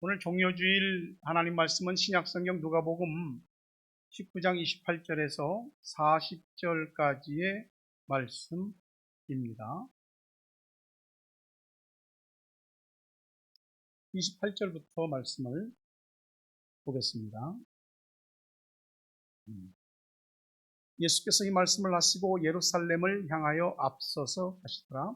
오늘 종료주일 하나님 말씀은 신약성경 누가복음 19장 28절에서 40절까지의 말씀입니다. 28절부터 말씀을 보겠습니다. 예수께서 이 말씀을 하시고 예루살렘을 향하여 앞서서 가시더라.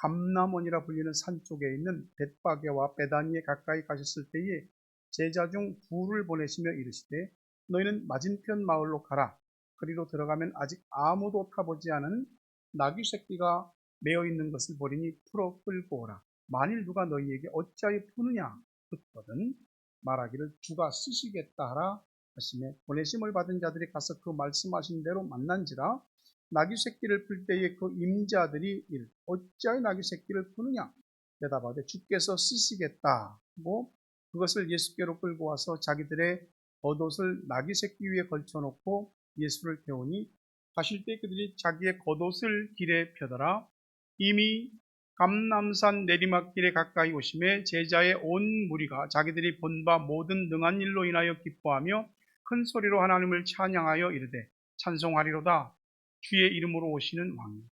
감람원이라 불리는 산 쪽에 있는 벳바게와 베다니에 가까이 가셨을 때에 제자 중 둘을 보내시며 이르시되 너희는 맞은편 마을로 가라. 그리로 들어가면 아직 아무도 타보지 않은 나귀 새끼가 매어 있는 것을 보리니 풀어 끌고 오라. 만일 누가 너희에게 어찌하여 푸느냐 묻거든 말하기를 주가 쓰시겠다 하라 하시매 보내심을 받은 자들이 가서 그 말씀하신 대로 만난지라. 나귀 새끼를 풀 때에 그 임자들이 이르되 어찌하여 나귀 새끼를 푸느냐 대답하되 주께서 쓰시겠다 하고 그것을 예수께로 끌고 와서 자기들의 겉옷을 나귀 새끼 위에 걸쳐놓고 예수를 태우니 가실 때 그들이 자기의 겉옷을 길에 펴더라. 이미 감람산 내리막길에 가까이 오심에 제자의 온 무리가 자기들이 본 바 모든 능한 일로 인하여 기뻐하며 큰 소리로 하나님을 찬양하여 이르되 찬송하리로다. 주의 이름으로 오시는 왕,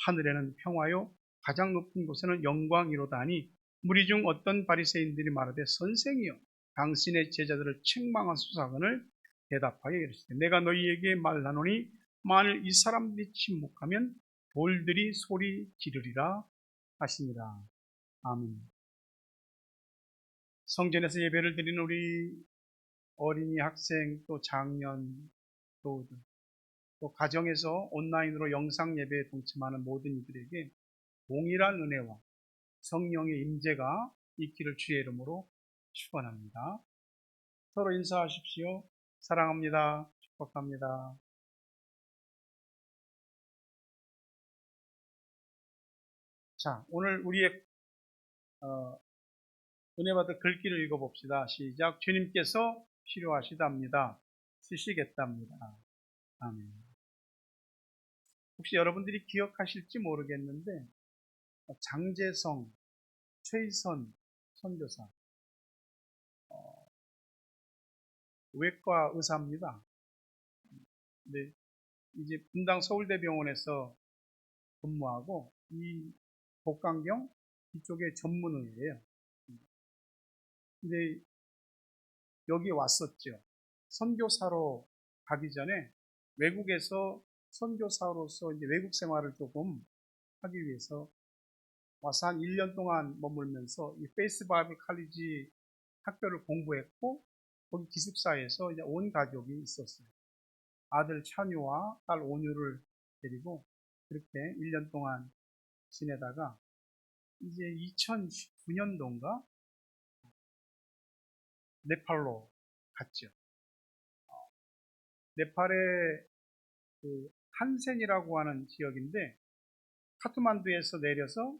하늘에는 평화요 가장 높은 곳에는 영광이로다 하니 무리 중 어떤 바리새인들이 말하되 선생이여 당신의 제자들을 책망하소서하거늘 대답하여 이르시되 내가 너희에게 말하노니 만일 이 사람들이 침묵하면 돌들이 소리 지르리라 하시니라. 아멘. 성전에서 예배를 드리는 우리 어린이 학생 또 장년 또 가정에서 온라인으로 영상 예배에 동참하는 모든 이들에게 동일한 은혜와 성령의 임재가 있기를 주의 이름으로 축원합니다. 서로 인사하십시오. 사랑합니다. 축복합니다. 자, 오늘 우리의 은혜 받을 글귀를 읽어봅시다. 시작. 주님께서 필요하시답니다. 쓰시겠답니다. 아멘. 혹시 여러분들이 기억하실지 모르겠는데 장제성, 최희선 선교사 외과 의사입니다. 근데 이제 분당 서울대병원에서 근무하고 이 복강경 이쪽에 전문의예요. 근데 여기 왔었죠. 선교사로 가기 전에 외국에서 선교사로서 이제 외국 생활을 조금 하기 위해서 와서 한 1년 동안 머물면서 이 페이스 바이블 칼리지 학교를 공부했고 거기 기숙사에서 이제 온 가족이 있었어요. 아들 찬유와 딸 온유를 데리고 그렇게 1년 동안 지내다가 이제 2019년도인가 네팔로 갔죠. 네팔의 그 한센이라고 하는 지역인데 카트만두에서 내려서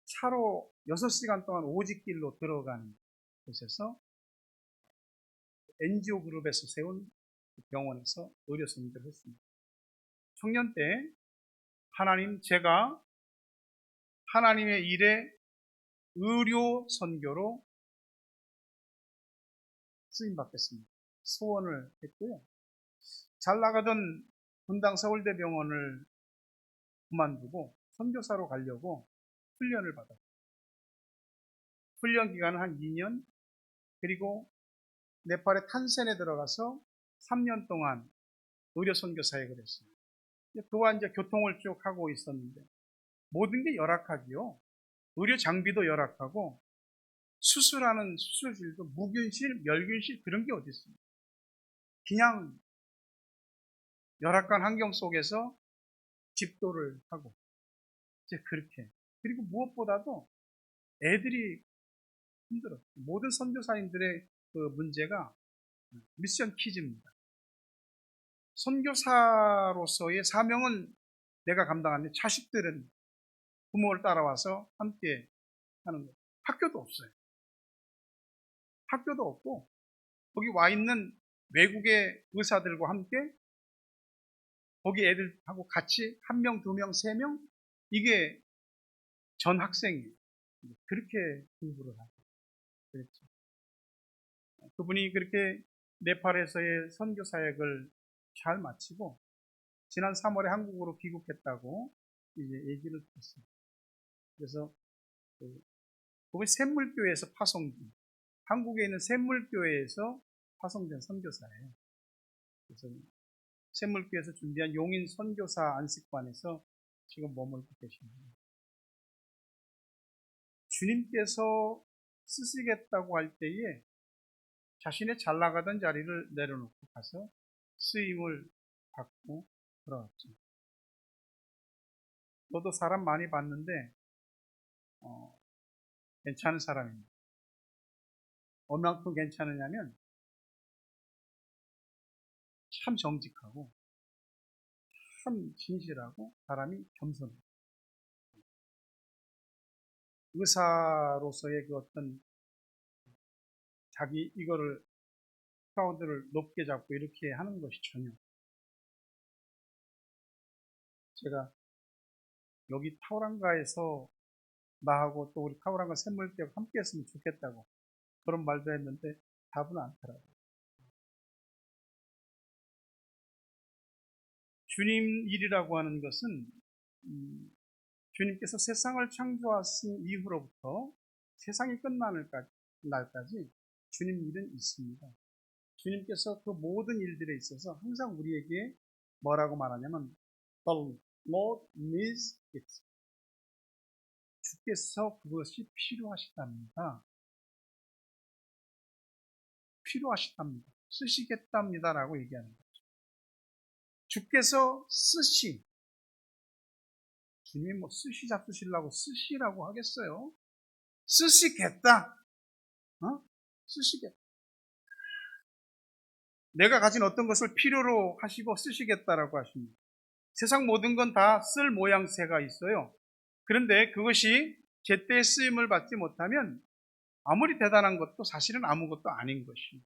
차로 6시간 동안 오직길로 들어가는 곳에서 NGO 그룹에서 세운 병원에서 의료 선교를 했습니다. 청년 때 제가 하나님의 일에 의료 선교로 쓰임 받겠습니다. 소원을 했고요. 잘 나가던 분당 서울대병원을 그만두고 선교사로 가려고 훈련을 받았어요. 훈련 기간은 한 2년, 그리고 네팔의 탄센에 들어가서 3년 동안 의료 선교 사역을 했어요. 그와 이제 교통을 쭉 하고 있었는데 모든 게 열악하지요. 의료 장비도 열악하고 수술하는 수술실도 무균실, 멸균실 그런 게 어디 있습니까? 그냥 열악한 환경 속에서 집도를 하고 이제 그렇게. 그리고 무엇보다도 애들이 힘들었어요. 모든 선교사님들의 그 문제가 미션 퀴즈입니다. 선교사로서의 사명은 내가 감당하는데 자식들은 부모를 따라와서 함께 하는 거예요. 학교도 없어요. 학교도 없고 거기 와 있는 외국의 의사들과 함께 거기 애들하고 같이 1명, 2명, 3명 이게 전 학생이에요. 그렇게 공부를 하고 그랬죠. 그분이 그렇게 네팔에서의 선교 사역을 잘 마치고 지난 3월에 한국으로 귀국했다고 이제 얘기를 들었어요. 그래서 그분이 샘물교회에서 파송된, 한국에 있는 샘물교회에서 파송된 선교사예요. 그래서 샘물교회에서 준비한 용인 선교사 안식관에서 지금 머물고 계십니다. 주님께서 쓰시겠다고 할 때에 자신의 잘 나가던 자리를 내려놓고 가서 쓰임을 받고 돌아왔죠. 저도 사람 많이 봤는데 괜찮은 사람입니다. 얼마큼 괜찮으냐면 참 정직하고 참 진실하고 사람이 겸손해요. 의사로서의 그 어떤 자기 이거를 크라우드를 높게 잡고 이렇게 하는 것이 전혀. 제가 여기 타우랑가에서 나하고 또 우리 타우랑가 샘물교가 함께 했으면 좋겠다고 그런 말도 했는데 답은 않더라고요. 주님 일이라고 하는 것은 주님께서 세상을 창조하신 이후로부터 세상이 끝나는 날까지 주님 일은 있습니다. 주님께서 그 모든 일들에 있어서 항상 우리에게 뭐라고 말하냐면 The Lord needs it. 주께서 그것이 필요하시답니다. 필요하시답니다. 쓰시겠답니다라고 얘기하는 거죠. 주께서 주님이 뭐 쓰시 잡수시려고 쓰시라고 하겠어요? 쓰시겠다. 쓰시겠다. 내가 가진 어떤 것을 필요로 하시고 쓰시겠다라고 하십니다. 세상 모든 건 다 쓸 모양새가 있어요. 그런데 그것이 제때에 쓰임을 받지 못하면 아무리 대단한 것도 사실은 아무것도 아닌 것이.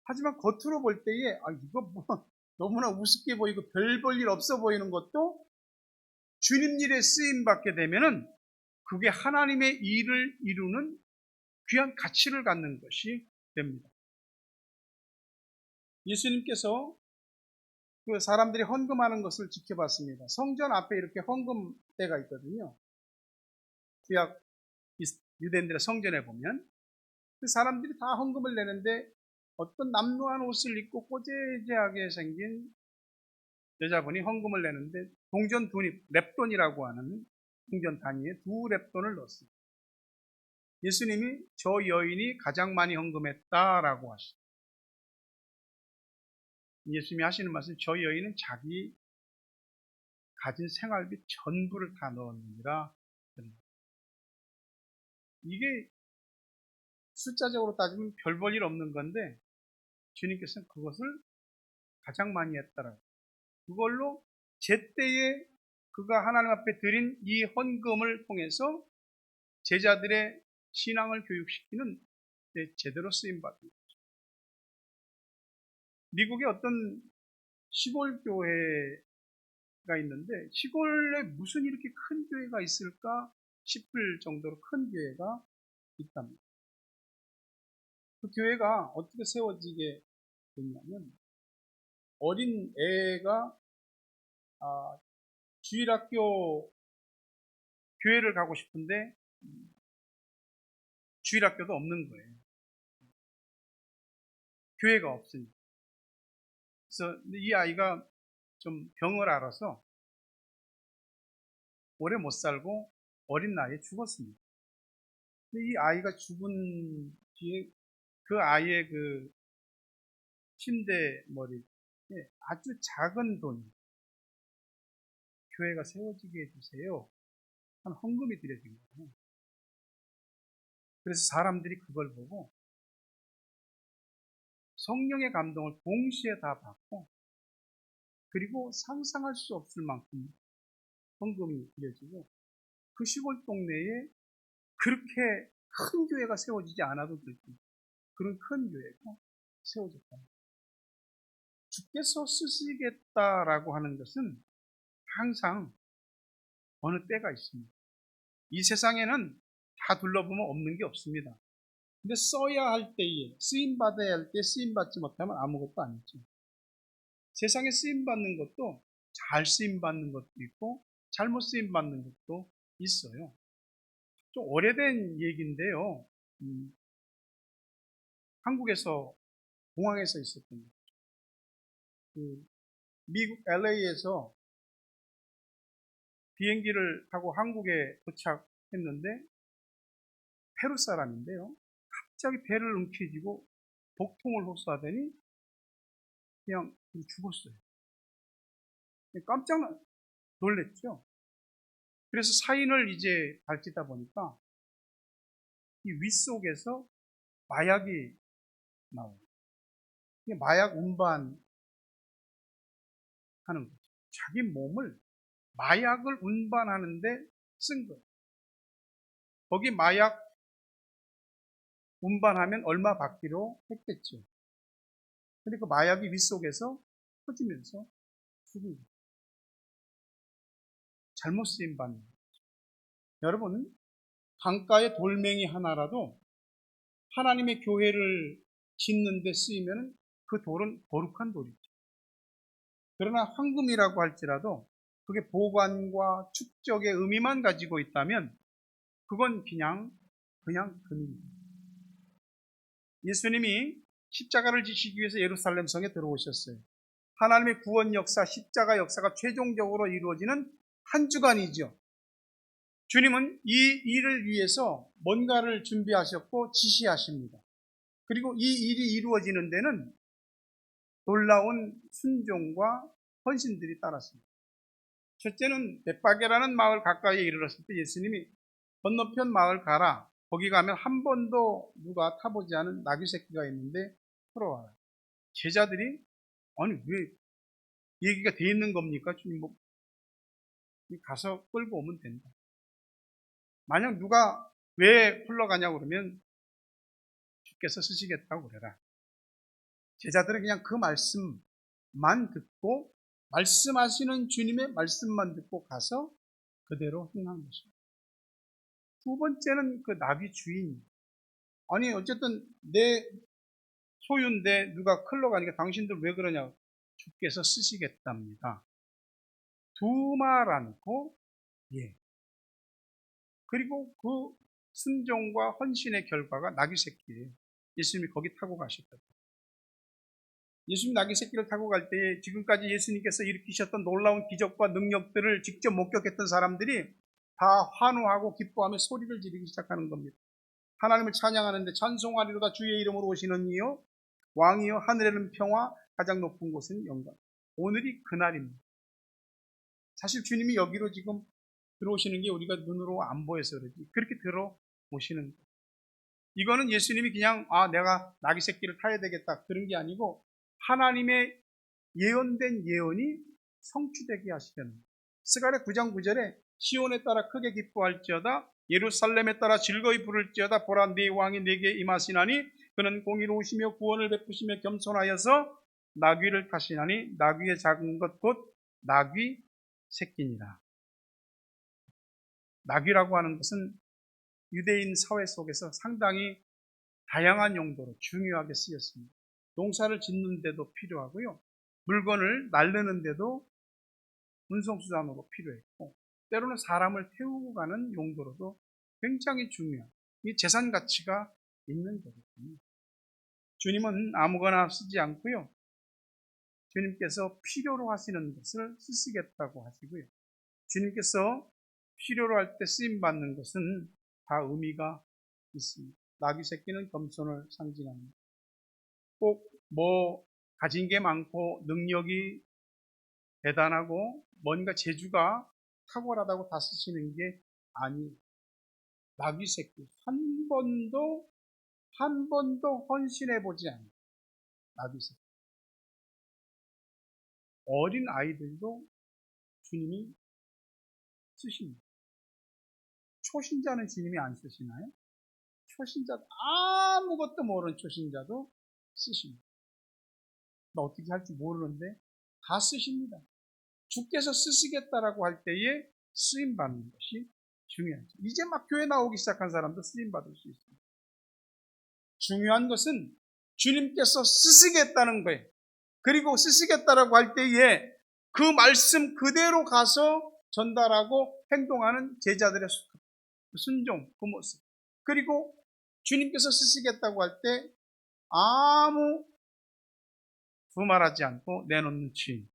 하지만 겉으로 볼 때에 이거 뭐 너무나 우습게 보이고 별 볼 일 없어 보이는 것도 주님 일에 쓰임 받게 되면은 그게 하나님의 일을 이루는 귀한 가치를 갖는 것이 됩니다. 예수님께서 그 사람들이 헌금하는 것을 지켜봤습니다. 성전 앞에 이렇게 헌금대가 있거든요. 구약 유대인들의 성전에 보면 그 사람들이 다 헌금을 내는데 어떤 남루한 옷을 입고 꼬재재하게 생긴 여자분이 헌금을 내는데 동전 랩돈이라고 하는 동전 단위에 2랩돈을 넣었습니다. 예수님이 저 여인이 가장 많이 헌금했다라고 하시죠. 예수님이 하시는 말씀, 저 여인은 자기 가진 생활비 전부를 다 넣었느니라. 이게 숫자적으로 따지면 별 볼 일 없는 건데 주님께서는 그것을 가장 많이 했다라고. 그걸로 제때에 그가 하나님 앞에 드린 이 헌금을 통해서 제자들의 신앙을 교육시키는 제대로 쓰임받은 거죠. 미국의 어떤 시골 교회가 있는데 시골에 무슨 이렇게 큰 교회가 있을까 싶을 정도로 큰 교회가 있답니다. 그 교회가 어떻게 세워지게 됐냐면 어린 애가 주일학교 교회를 가고 싶은데 주일학교도 없는 거예요. 교회가 없으니까. 그래서 이 아이가 좀 병을 앓아서 오래 못 살고 어린 나이에 죽었습니다. 근데 이 아이가 죽은 뒤에 그 아이의 그 침대 머리에 아주 작은 돈, 교회가 세워지게 해주세요. 한 헌금이 드려진 거예요. 그래서 사람들이 그걸 보고 성령의 감동을 동시에 다 받고 그리고 상상할 수 없을 만큼 헌금이 드려지고 그 시골 동네에 그렇게 큰 교회가 세워지지 않아도 될 그런 큰 교회가 세워졌다. 주께서 쓰시겠다라고 하는 것은 항상 어느 때가 있습니다. 이 세상에는 다 둘러보면 없는 게 없습니다. 근데 써야 할 때에, 쓰임받아야 할 때 쓰임받지 못하면 아무것도 아니죠. 세상에 쓰임받는 것도 잘 쓰임받는 것도 있고 잘못 쓰임받는 것도 있어요. 좀 오래된 얘기인데요. 한국에서 공항에서 있었던 거죠. 미국 LA에서 비행기를 타고 한국에 도착했는데 페루 사람인데요. 갑자기 배를 움켜쥐고 복통을 호소하더니 그냥 죽었어요. 깜짝 놀랐죠. 그래서 사인을 이제 밝히다 보니까 이 윗속에서 마약이 나와요. 마약 운반하는 거죠. 자기 몸을 마약을 운반하는데 쓴 거예요. 거기 마약 운반하면 얼마 받기로 했겠죠. 근데 그 마약이 윗속에서 터지면서 죽은 거예요. 잘못 쓰임 받는 거죠. 여러분, 강가의 돌멩이 하나라도 하나님의 교회를 짓는 데 쓰이면 그 돌은 거룩한 돌이죠. 그러나 황금이라고 할지라도 그게 보관과 축적의 의미만 가지고 있다면 그건 그냥 금입니다. 예수님이 십자가를 지시기 위해서 예루살렘 성에 들어오셨어요. 하나님의 구원 역사, 십자가 역사가 최종적으로 이루어지는 한 주간이죠. 주님은 이 일을 위해서 뭔가를 준비하셨고 지시하십니다. 그리고 이 일이 이루어지는 데는 놀라운 순종과 헌신들이 따랐습니다. 첫째는 벳바게라는 마을 가까이에 이르렀을 때 예수님이 건너편 마을 가라. 거기 가면 한 번도 누가 타보지 않은 나귀 새끼가 있는데 풀어와라. 제자들이 아니 왜 얘기가 돼 있는 겁니까? 주님 뭐 가서 끌고 오면 된다. 만약 누가 왜 풀러가냐고 그러면 주께서 쓰시겠다고 그래라. 제자들은 그냥 그 말씀만 듣고 말씀하시는 주님의 말씀만 듣고 가서 그대로 행한 것입니다. 두 번째는 그 나귀 주인. 아니 어쨌든 내 소유인데 누가 흘러가니까 당신들 왜 그러냐. 주께서 쓰시겠답니다. 두 말 않고 예. 그리고 그 순종과 헌신의 결과가 나귀 새끼예요. 예수님이 거기 타고 가셨다고. 예수님 나귀 새끼를 타고 갈 때에 지금까지 예수님께서 일으키셨던 놀라운 기적과 능력들을 직접 목격했던 사람들이 다 환호하고 기뻐하며 소리를 지르기 시작하는 겁니다. 하나님을 찬양하는데 찬송하리로다 주의 이름으로 오시는 이요 왕이요 하늘에는 평화 가장 높은 곳은 영광. 오늘이 그날입니다. 사실 주님이 여기로 지금 들어오시는 게 우리가 눈으로 안 보여서 그러지 그렇게 들어오시는 거예요. 이거는 예수님이 그냥 내가 나귀 새끼를 타야 되겠다 그런 게 아니고 하나님의 예언된 예언이 성취되게 하시려는 거예요. 스가랴 9장 9절에 시온에 따라 크게 기뻐할지어다 예루살렘에 따라 즐거이 부를지어다 보라 네 왕이 네게 임하시나니 그는 공의로우시며 구원을 베푸시며 겸손하여서 나귀를 타시나니 나귀의 작은 것 곧 나귀 새끼니라. 나귀라고 하는 것은 유대인 사회 속에서 상당히 다양한 용도로 중요하게 쓰였습니다. 농사를 짓는 데도 필요하고요. 물건을 나르는 데도 운송수단으로 필요했고 때로는 사람을 태우고 가는 용도로도 굉장히 중요한 이 재산 가치가 있는 거거든요. 주님은 아무거나 쓰지 않고요. 주님께서 필요로 하시는 것을 쓰시겠다고 하시고요. 주님께서 필요로 할 때 쓰임받는 것은 다 의미가 있습니다. 나귀 새끼는 겸손을 상징합니다. 꼭 가진 게 많고 능력이 대단하고 뭔가 재주가 탁월하다고 다 쓰시는 게 아니에요. 나귀 새끼 한 번도 헌신해 보지 않아요. 나귀 새끼. 어린 아이들도 주님이 쓰십니다. 초신자는 주님이 안 쓰시나요? 초신자 아무것도 모르는 초신자도 쓰십니다. 나 어떻게 할지 모르는데 다 쓰십니다. 주께서 쓰시겠다라고 할 때에 쓰임 받는 것이 중요하죠. 이제 막 교회 나오기 시작한 사람도 쓰임 받을 수 있습니다. 중요한 것은 주님께서 쓰시겠다는 거예요. 그리고 쓰시겠다라고 할 때에 그 말씀 그대로 가서 전달하고 행동하는 제자들의 순종, 그 모습. 그리고 주님께서 쓰시겠다고 할 때 아무 두말하지 않고 내놓는 주인.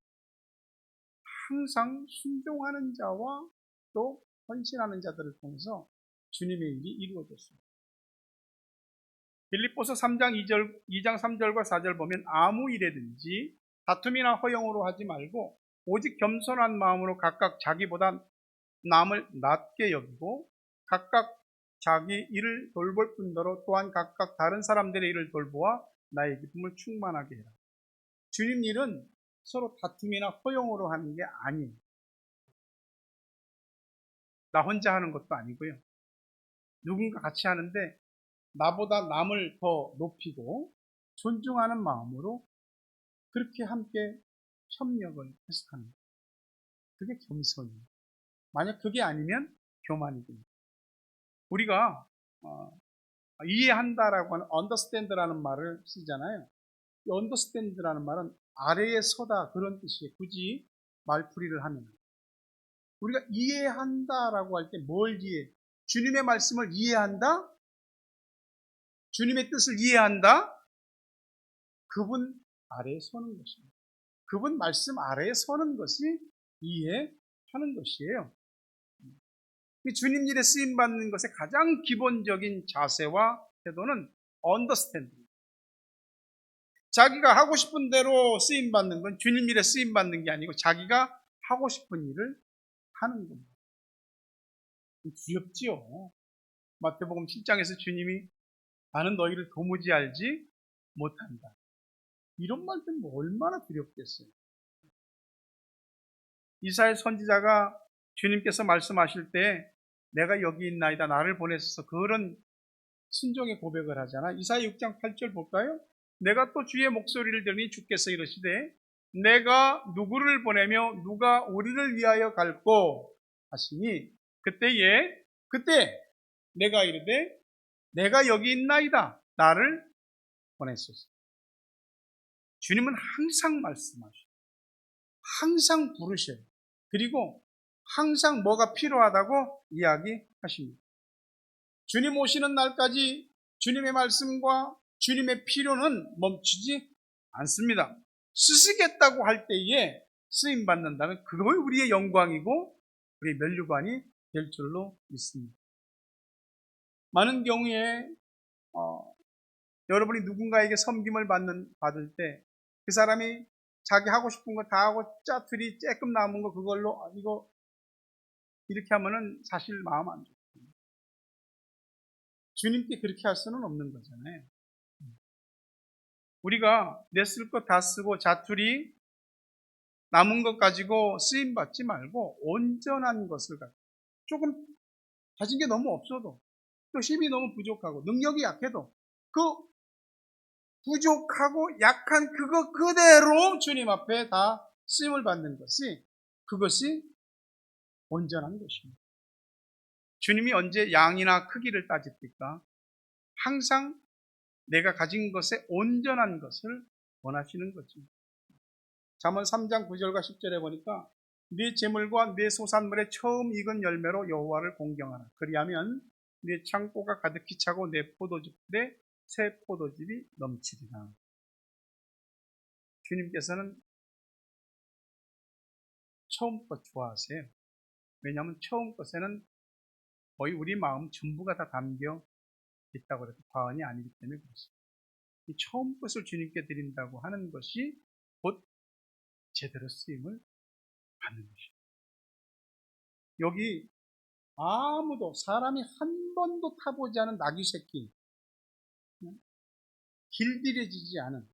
항상 순종하는 자와 또 헌신하는 자들을 통해서 주님의 일이 이루어졌습니다. 빌립보서 3장 3절과 4절 보면 아무 일에든지 다툼이나 허영으로 하지 말고 오직 겸손한 마음으로 각각 자기보다 남을 낮게 여기고 각각 자기 일을 돌볼 뿐더러 또한 각각 다른 사람들의 일을 돌보아 나의 기쁨을 충만하게 해라. 주님 일은 서로 다툼이나 허용으로 하는 게 아니에요. 나 혼자 하는 것도 아니고요. 누군가 같이 하는데 나보다 남을 더 높이고 존중하는 마음으로 그렇게 함께 협력을 해서 하는 거예요. 그게 겸손이에요. 만약 그게 아니면 교만이거든요. 우리가 이해한다라고 하는 understand라는 말을 쓰잖아요. 이 understand라는 말은 아래에 서다 그런 뜻이에요. 굳이 말풀이를 하면 우리가 이해한다라고 할 때 뭘 이해해? 주님의 말씀을 이해한다? 주님의 뜻을 이해한다? 그분 아래에 서는 것입니다. 그분 말씀 아래에 서는 것이 이해하는 것이에요. 주님 일에 쓰임받는 것의 가장 기본적인 자세와 태도는 understanding. 자기가 하고 싶은 대로 쓰임받는 건 주님 일에 쓰임받는 게 아니고 자기가 하고 싶은 일을 하는 겁니다. 두렵지요. 마태복음 7장에서 주님이 나는 너희를 도무지 알지 못한다. 이런 말 들으면 얼마나 두렵겠어요. 이사야 선지자가 주님께서 말씀하실 때 내가 여기 있나이다 나를 보내셔서 그런 순종의 고백을 하잖아. 이사야 6장 8절 볼까요? 내가 또 주의 목소리를 들으니 주께서 이르시되 내가 누구를 보내며 누가 우리를 위하여 갈꼬 하시니 그때 내가 이르되 내가 여기 있나이다 나를 보내소서. 주님은 항상 말씀하셔요. 항상 부르셔요. 그리고 항상 뭐가 필요하다고 이야기하십니다. 주님 오시는 날까지 주님의 말씀과 주님의 필요는 멈추지 않습니다. 쓰시겠다고 할 때에 쓰임받는다면 그것이 우리의 영광이고 우리의 면류관이 될 줄로 믿습니다. 많은 경우에 여러분이 누군가에게 섬김을 받을 때 그 사람이 자기 하고 싶은 거 다 하고 짜투리 쬐끔 남은 거 그걸로 이거 이렇게 하면은 사실 마음 안 좋거든요. 주님께 그렇게 할 수는 없는 거잖아요. 우리가 내 쓸 것 다 쓰고 자투리 남은 것 가지고 쓰임 받지 말고 온전한 것을 가지고 조금 가진 게 너무 없어도 또 힘이 너무 부족하고 능력이 약해도 그 부족하고 약한 그거 그대로 주님 앞에 다 쓰임을 받는 그것이 온전한 것입니다. 주님이 언제 양이나 크기를 따집니까? 항상 내가 가진 것에 온전한 것을 원하시는 거죠. 잠언 3장 9절과 10절에 보니까 네 재물과 네 소산물의 처음 익은 열매로 여호와를 공경하라. 그리하면 네 창고가 가득히 차고 내 포도즙에 새 포도즙이 넘치리라. 주님께서는 처음 것 좋아하세요. 왜냐하면 처음 것에는 거의 우리 마음 전부가 다 담겨 있다고 해도 과언이 아니기 때문에 그렇습니다. 이 처음 것을 주님께 드린다고 하는 것이 곧 제대로 쓰임을 받는 것입니다. 여기 아무도 사람이 한 번도 타보지 않은 나귀 새끼, 길들여지지 않은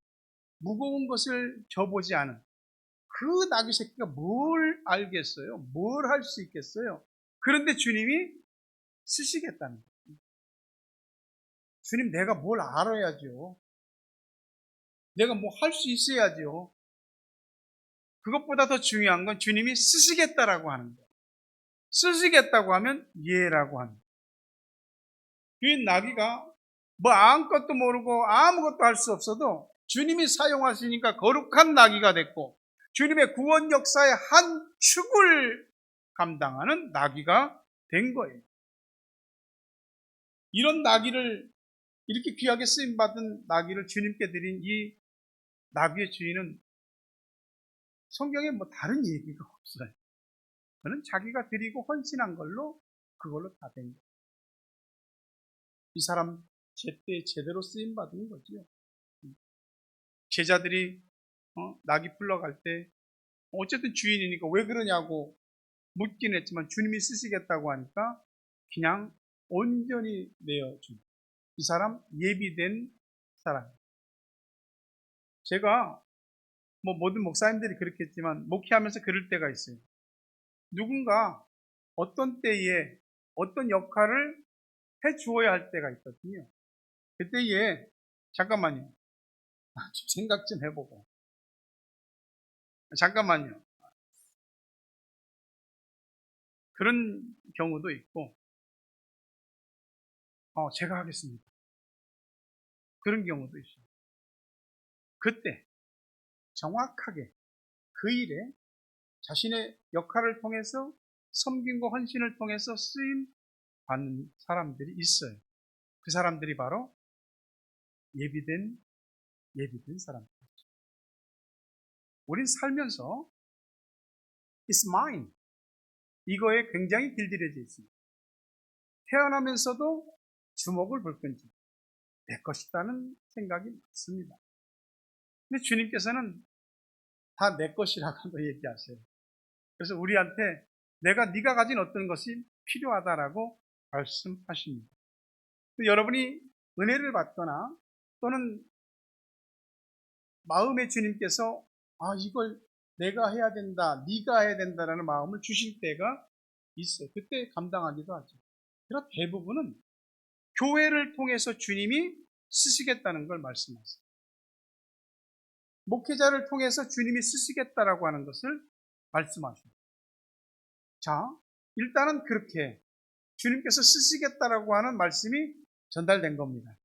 무거운 것을 져보지 않은 그 나귀 새끼가 뭘 알겠어요? 뭘 할 수 있겠어요? 그런데 주님이 쓰시겠다는 거예요. 주님 내가 뭘 알아야죠. 내가 뭐 할 수 있어야죠. 그것보다 더 중요한 건 주님이 쓰시겠다라고 하는 거예요. 쓰시겠다고 하면 예라고 하는 거예요. 이 나귀가 뭐 아무것도 모르고 아무것도 할 수 없어도 주님이 사용하시니까 거룩한 나귀가 됐고 주님의 구원 역사의 한 축을 감당하는 나귀가 된 거예요. 이런 나귀를, 이렇게 귀하게 쓰임받은 나귀를 주님께 드린 이 나귀의 주인은 성경에 뭐 다른 얘기가 없어요. 그는 자기가 드리고 헌신한 걸로 그걸로 다 된 거예요. 이 사람 제때 제대로 쓰임받은 거지요. 제자들이 나귀 풀러갈 때 어쨌든 주인이니까 왜 그러냐고 묻긴 했지만 주님이 쓰시겠다고 하니까 그냥 온전히 내어준, 이 사람 예비된 사람. 제가 뭐 모든 목사님들이 그렇겠지만 목회하면서 그럴 때가 있어요. 누군가 어떤 때에 어떤 역할을 해 주어야 할 때가 있거든요. 그때에 잠깐만요. 좀 생각 좀 해보고. 잠깐만요. 그런 경우도 있고, 제가 하겠습니다. 그런 경우도 있어요. 그때 정확하게 그 일에 자신의 역할을 통해서 섬김과 헌신을 통해서 쓰임 받는 사람들이 있어요. 그 사람들이 바로 예비된 사람들이죠. 우린 살면서 It's mine, 이거에 굉장히 길들여져 있습니다. 태어나면서도 주목을 볼 건지 내 것이라는 생각이 많습니다. 근데 주님께서는 다 내 것이라고 얘기하세요. 그래서 우리한테 네가 가진 어떤 것이 필요하다라고 말씀하십니다. 여러분이 은혜를 받거나 또는 마음의 주님께서 이걸 내가 해야 된다, 네가 해야 된다라는 마음을 주실 때가 있어요. 그때 감당하기도 하죠. 그러나 대부분은 교회를 통해서 주님이 쓰시겠다는 걸 말씀하세요. 목회자를 통해서 주님이 쓰시겠다라고 하는 것을 말씀하십니다. 자, 일단은 그렇게 주님께서 쓰시겠다라고 하는 말씀이 전달된 겁니다.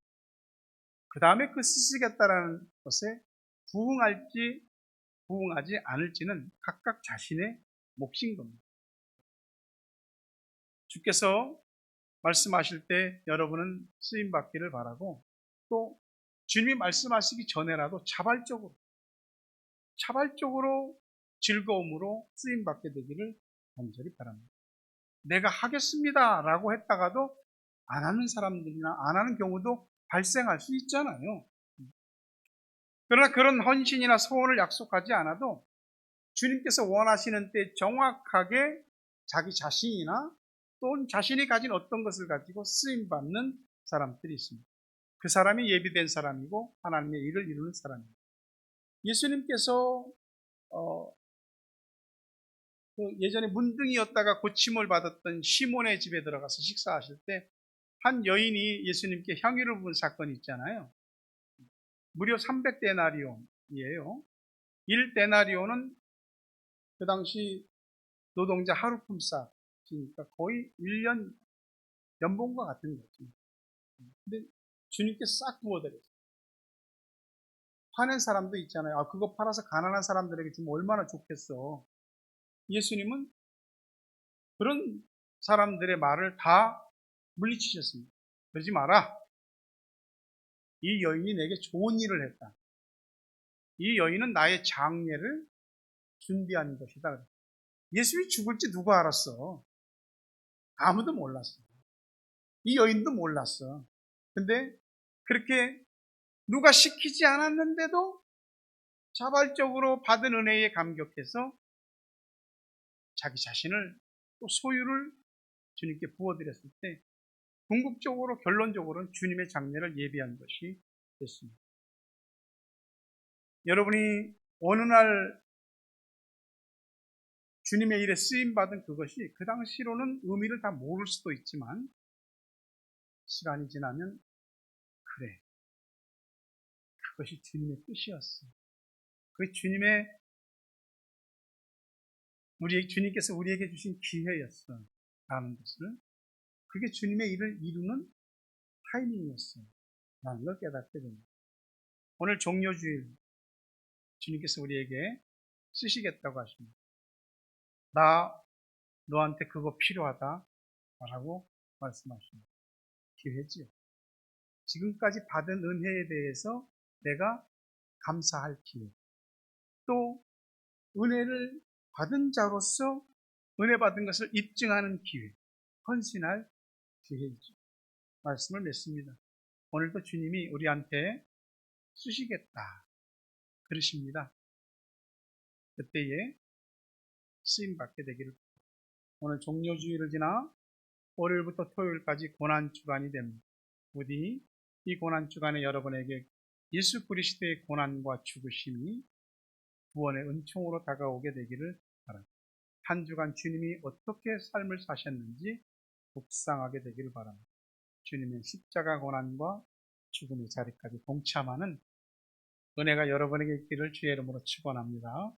그 다음에 그 쓰시겠다라는 것에 부응하지 않을지는 각각 자신의 몫인 겁니다. 주께서 말씀하실 때 여러분은 쓰임받기를 바라고, 또 주님이 말씀하시기 전에라도 자발적으로 즐거움으로 쓰임받게 되기를 간절히 바랍니다. 내가 하겠습니다 라고 했다가도 안 하는 사람들이나 안 하는 경우도 발생할 수 있잖아요. 그러나 그런 헌신이나 소원을 약속하지 않아도 주님께서 원하시는 때 정확하게 자기 자신이나 또는 자신이 가진 어떤 것을 가지고 쓰임받는 사람들이 있습니다. 그 사람이 예비된 사람이고 하나님의 일을 이루는 사람입니다. 예수님께서 예전에 문둥이였다가 고침을 받았던 시몬의 집에 들어가서 식사하실 때 한 여인이 예수님께 향유를 부은 사건이 있잖아요. 무려 300데나리온이에요. 1데나리온은 그 당시 노동자 하루 품삯이니까 거의 1년 연봉과 같은 거죠. 근데 주님께 싹 부어드렸어요. 파는 사람도 있잖아요. 그거 팔아서 가난한 사람들에게 주면 얼마나 좋겠어. 예수님은 그런 사람들의 말을 다 물리치셨습니다. 그러지 마라. 이 여인이 내게 좋은 일을 했다. 이 여인은 나의 장례를 준비하는 것이다. 예수님이 죽을지 누가 알았어? 아무도 몰랐어. 이 여인도 몰랐어. 근데 그렇게 누가 시키지 않았는데도 자발적으로 받은 은혜에 감격해서 자기 자신을 또 소유를 주님께 부어드렸을 때 궁극적으로 결론적으로는 주님의 장례를 예비한 것이 됐습니다. 여러분이 어느 날 주님의 일에 쓰임받은 그것이 그 당시로는 의미를 다 모를 수도 있지만 시간이 지나면 그래, 그것이 주님의 뜻이었어. 그 주님께서 우리에게 주신 기회였어 라는 것을, 그게 주님의 일을 이루는 타이밍이었어요. 라는 걸 깨닫게 됩니다. 오늘 종료주일 주님께서 우리에게 쓰시겠다고 하십니다. 나 너한테 그거 필요하다 라고 말씀하십니다. 기회지요. 지금까지 받은 은혜에 대해서 내가 감사할 기회, 또 은혜를 받은 자로서 은혜 받은 것을 입증하는 기회, 헌신할 기회이죠. 말씀을 맺습니다. 오늘도 주님이 우리한테 쓰시겠다 그러십니다. 그때에 쓰임받게 되기를. 오늘 종료주의를 지나 월요일부터 토요일까지 고난주간이 됩니다. 부디 이 고난주간에 여러분에게 예수 그리스도의 고난과 죽으심이 구원의 은총으로 다가오게 되기를 바랍니다. 한 주간 주님이 어떻게 삶을 사셨는지 묵상하게 되기를 바랍니다. 주님의 십자가 고난과 죽음의 자리까지 동참하는 은혜가 여러분에게 있기를 주의 이름으로 축원합니다.